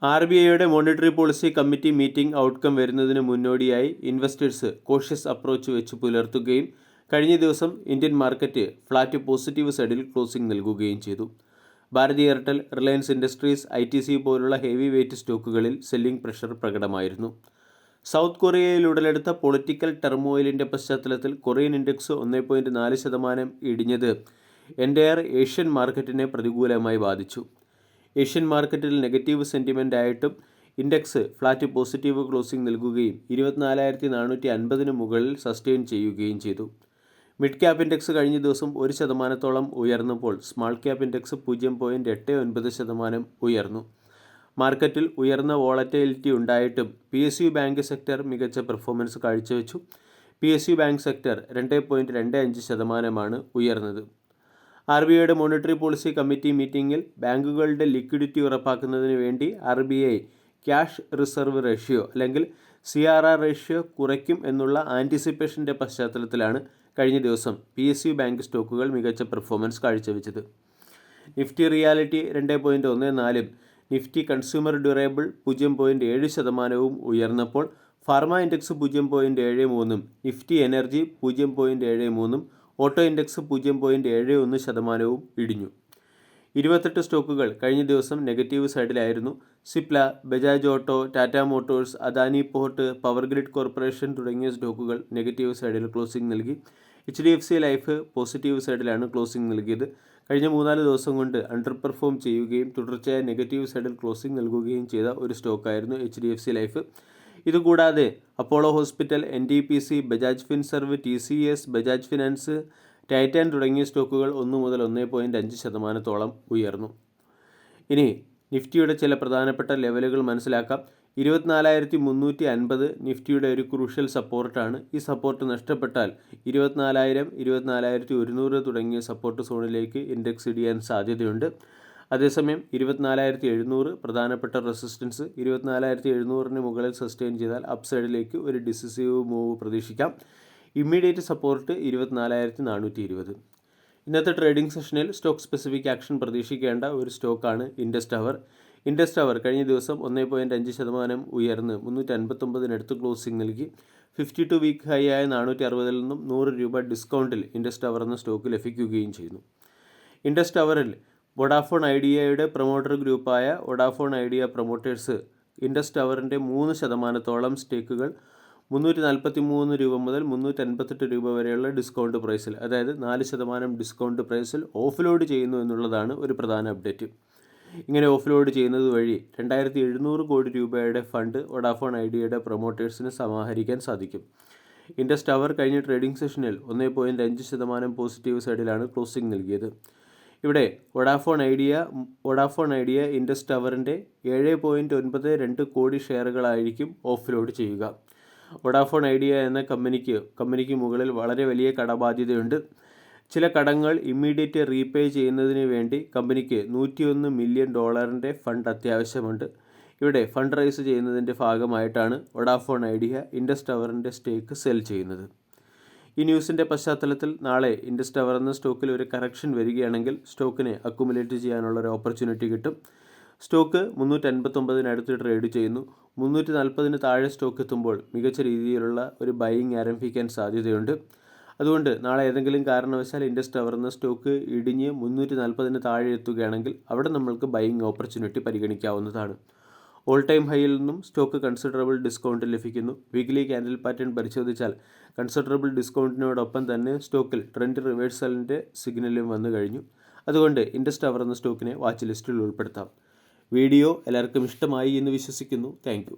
RBIയുടെ monetary policy committee meeting outcome വരുന്നതിന് മുന്നോടിയായി investors cautious approach വെച്ച് പുലർത്തുകയും കഴിഞ്ഞ ദിവസം ഇന്ത്യൻ മാർക്കറ്റ് ഫ്ലാറ്റ് പോസിറ്റീവ് സൈഡിൽ ക്ലോസിംഗ് നൽകുകയും ചെയ്തു. ഭാരതി എയർടെൽ, റിലയൻസ് ഇൻഡസ്ട്രീസ്, ITC പോലുള്ള ഹെവി വെയ്റ്റ് സ്റ്റോക്കുകളിൽ സെല്ലിംഗ് പ്രഷർ പ്രകടമായിരുന്നു. സൗത്ത് കൊറിയയിൽ ഉടലെടുത്ത പൊളിറ്റിക്കൽ ടെർമോയിലിൻ്റെ പശ്ചാത്തലത്തിൽ കൊറിയൻ ഇൻഡെക്സ് 1.4% ഇടിഞ്ഞത് എൻ്റയർ ഏഷ്യൻ മാർക്കറ്റിനെ പ്രതികൂലമായി ബാധിച്ചു. ഏഷ്യൻ മാർക്കറ്റിൽ നെഗറ്റീവ് സെൻറ്റിമെൻ്റ് ആയിട്ടും ഇൻഡെക്സ് ഫ്ലാറ്റ് പോസിറ്റീവ് ക്ലോസിംഗ് നൽകുകയും 24,450 മുകളിൽ സസ്റ്റെയിൻ ചെയ്യുകയും ചെയ്തു. മിഡ് ക്യാപ് ഇൻഡെക്സ് കഴിഞ്ഞ ദിവസം 1% ഉയർന്നപ്പോൾ സ്മാൾ ക്യാപ് ഇൻഡെക്സ് 0.89% ഉയർന്നു. മാർക്കറ്റിൽ ഉയർന്ന വോളറ്റൈലിറ്റി ഉണ്ടായിട്ടും PSU ബാങ്ക് സെക്ടർ മികച്ച പെർഫോമൻസ് കാഴ്ചവെച്ചു. PSU ബാങ്ക് സെക്ടർ 2.25% ഉയർന്നത്. RBIയുടെ മോണിറ്ററി പോളിസി കമ്മിറ്റി മീറ്റിംഗിൽ ബാങ്കുകളുടെ ലിക്വിഡിറ്റി ഉറപ്പാക്കുന്നതിന് വേണ്ടി RBI ക്യാഷ് റിസർവ് റേഷ്യോ അല്ലെങ്കിൽ CRR റേഷ്യോ കുറയ്ക്കും എന്നുള്ള ആൻറ്റിസിപ്പേഷൻ്റെ പശ്ചാത്തലത്തിലാണ് കഴിഞ്ഞ ദിവസം PSU ബാങ്ക് സ്റ്റോക്കുകൾ മികച്ച പെർഫോമൻസ് കാഴ്ചവെച്ചത്. Nifty reality 2.14%, Nifty consumer durable 0.7% ഉയർന്നപ്പോൾ pharma index 0.73%, Nifty energy 0.73%, auto index 0.71% ഇടിഞ്ഞു. 28 സ്റ്റോക്കുകൾ കഴിഞ്ഞ ദിവസം നെഗറ്റീവ് സൈഡിലായിരുന്നു. Cipla, Bajaj Auto, Tata Motors, Adani Port, Power Grid Corporation തുടങ്ങിയ സ്റ്റോക്കുകൾ നെഗറ്റീവ് സൈഡിൽ ക്ലോസിംഗ് നൽകി. HDFC ലൈഫ് പോസിറ്റീവ് സൈഡിലാണ് ക്ലോസിംഗ് നൽകിയത്. കഴിഞ്ഞ 3-4 ദിവസം കൊണ്ട് അണ്ടർ പെർഫോം ചെയ്യുകയും തുടർച്ചയായ നെഗറ്റീവ് സൈഡിൽ ക്ലോസിംഗ് നൽകുകയും ചെയ്ത ഒരു സ്റ്റോക്കായിരുന്നു HDFC ലൈഫ്. ഇതുകൂടാതെ Apollo hospital, NTPC, Bajaj Finserv, TCS, Bajaj finance, Titan തുടങ്ങിയ സ്റ്റോക്കുകൾ 1 മുതൽ 1.5% ഉയർന്നു. ഇനി നിഫ്റ്റിയുടെ ചില പ്രധാനപ്പെട്ട ലെവലുകൾ മനസ്സിലാക്കാം. 24,350 നിഫ്റ്റിയുടെ ഒരു ക്രൂഷ്യൽ സപ്പോർട്ടാണ്. ഈ സപ്പോർട്ട് നഷ്ടപ്പെട്ടാൽ 24,000, 24,100 തുടങ്ങിയ സപ്പോർട്ട് സോണിലേക്ക് ഇൻഡെക്സ് ഇടിയാൻ സാധ്യതയുണ്ട്. അതേസമയം 24,700 പ്രധാനപ്പെട്ട റെസിസ്റ്റൻസ്. 24,700 മുകളിൽ സസ്റ്റെയിൻ ചെയ്താൽ അപ്സൈഡിലേക്ക് ഒരു ഡിസിസീവ് മൂവ് പ്രതീക്ഷിക്കാം. Immediate support 24,420. ഇന്നത്തെ ട്രേഡിംഗ് സെഷനിൽ സ്റ്റോക്ക് സ്പെസിഫിക് ആക്ഷൻ പ്രതീക്ഷിക്കേണ്ട ഒരു സ്റ്റോക്കാണ് ഇൻഡസ് ടവർ. ഇൻഡസ് ടവർ കഴിഞ്ഞ ദിവസം 1.5% ഉയർന്ന് 359 ക്ലോസിംഗ് നൽകി. 52 വീക്ക് ഹൈ ആയ 460 നിന്നും 100 രൂപ ഡിസ്കൗണ്ടിൽ ഇൻഡസ് ടവർ എന്ന സ്റ്റോക്ക് ലഭിക്കുകയും ചെയ്യുന്നു. ഇൻഡസ് ടവറിൽ വോഡാഫോൺ ഐഡിയയുടെ പ്രൊമോട്ടർ ഗ്രൂപ്പായ വോഡാഫോൺ ഐഡിയ പ്രൊമോട്ടേഴ്സ് ഇൻഡസ് ടവറിൻ്റെ 3% സ്റ്റേക്കുകൾ 343 രൂപ മുതൽ 358 രൂപ വരെയുള്ള ഡിസ്കൗണ്ട് പ്രൈസിൽ, അതായത് 4% ഡിസ്കൗണ്ട് പ്രൈസിൽ ഓഫ്ലോഡ് ചെയ്യുന്നു എന്നുള്ളതാണ് ഒരു പ്രധാന അപ്ഡേറ്റ്. ഇങ്ങനെ ഓഫ്ലോഡ് ചെയ്യുന്നത് വഴി 2,700 കോടി രൂപയുടെ ഫണ്ട് വോഡാഫോൺ ഐഡിയയുടെ പ്രൊമോട്ടേഴ്സിന് സമാഹരിക്കാൻ സാധിക്കും. ഇൻഡസ് ടവർ കഴിഞ്ഞ ട്രേഡിംഗ് സെഷനിൽ 1.5% പോസിറ്റീവ് സൈഡിലാണ് ക്ലോസിംഗ് നൽകിയത്. ഇവിടെ വോഡാഫോൺ ഐഡിയ ഇൻഡസ് ടവറിൻ്റെ 7.92 കോടി ഷെയറുകളായിരിക്കും ഓഫ്ലോഡ് ചെയ്യുക. വോഡാഫോൺ ഐഡിയ എന്ന കമ്പനിക്ക് മുകളിൽ വളരെ വലിയ കടബാധ്യതയുണ്ട്. ചില കടങ്ങൾ ഇമ്മീഡിയറ്റ് റീപേ ചെയ്യുന്നതിന് വേണ്ടി കമ്പനിക്ക് $101 മില്യൺ ഫണ്ട് അത്യാവശ്യമുണ്ട്. ഇവിടെ ഫണ്ട് റൈസ് ചെയ്യുന്നതിൻ്റെ ഭാഗമായിട്ടാണ് വോഡാഫോൺ ഐഡിയ ഇൻഡസ് ടവറിൻ്റെ സ്റ്റേക്ക് സെൽ ചെയ്യുന്നത്. ഈ ന്യൂസിൻ്റെ പശ്ചാത്തലത്തിൽ നാളെ ഇൻഡസ് ടവർ എന്ന സ്റ്റോക്കിൽ ഒരു കറക്ഷൻ വരികയാണെങ്കിൽ സ്റ്റോക്കിനെ അക്കുമുലേറ്റ് ചെയ്യാനുള്ള ഒരു ഓപ്പർച്യൂണിറ്റി കിട്ടും. സ്റ്റോക്ക് 359 ട്രേഡ് ചെയ്യുന്നു. 340 താഴെ സ്റ്റോക്ക് എത്തുമ്പോൾ മികച്ച രീതിയിലുള്ള ഒരു ബൈയിങ് ആരംഭിക്കാൻ സാധ്യതയുണ്ട്. അതുകൊണ്ട് നാളെ ഏതെങ്കിലും കാരണവശാൽ ഇൻഡസ് ടവർ എന്ന സ്റ്റോക്ക് ഇടിഞ്ഞ് 340 താഴെ എത്തുകയാണെങ്കിൽ അവിടെ നമ്മൾക്ക് ബൈയിങ് ഓപ്പർച്യൂണിറ്റി പരിഗണിക്കാവുന്നതാണ്. ഓൾ ടൈം ഹൈയിൽ നിന്നും സ്റ്റോക്ക് കൺസിഡറബിൾ ഡിസ്കൗണ്ട് ലഭിക്കുന്നു. വീക്ക്ലി ക്യാൻഡിൽ പാറ്റേൺ പരിശോധിച്ചാൽ കൺസിഡറബിൾ ഡിസ്കൗണ്ടിനോടൊപ്പം തന്നെ സ്റ്റോക്കിൽ ട്രെൻഡ് റിവേഴ്സലിൻ്റെ സിഗ്നലും വന്നു കഴിഞ്ഞു. അതുകൊണ്ട് ഇൻഡസ് ടവർ എന്ന സ്റ്റോക്കിനെ വാച്ച് ലിസ്റ്റിൽ ഉൾപ്പെടുത്താം. വീഡിയോ എല്ലാവർക്കും ഇഷ്ടമായി എന്ന് വിശ്വസിക്കുന്നു. Thank you.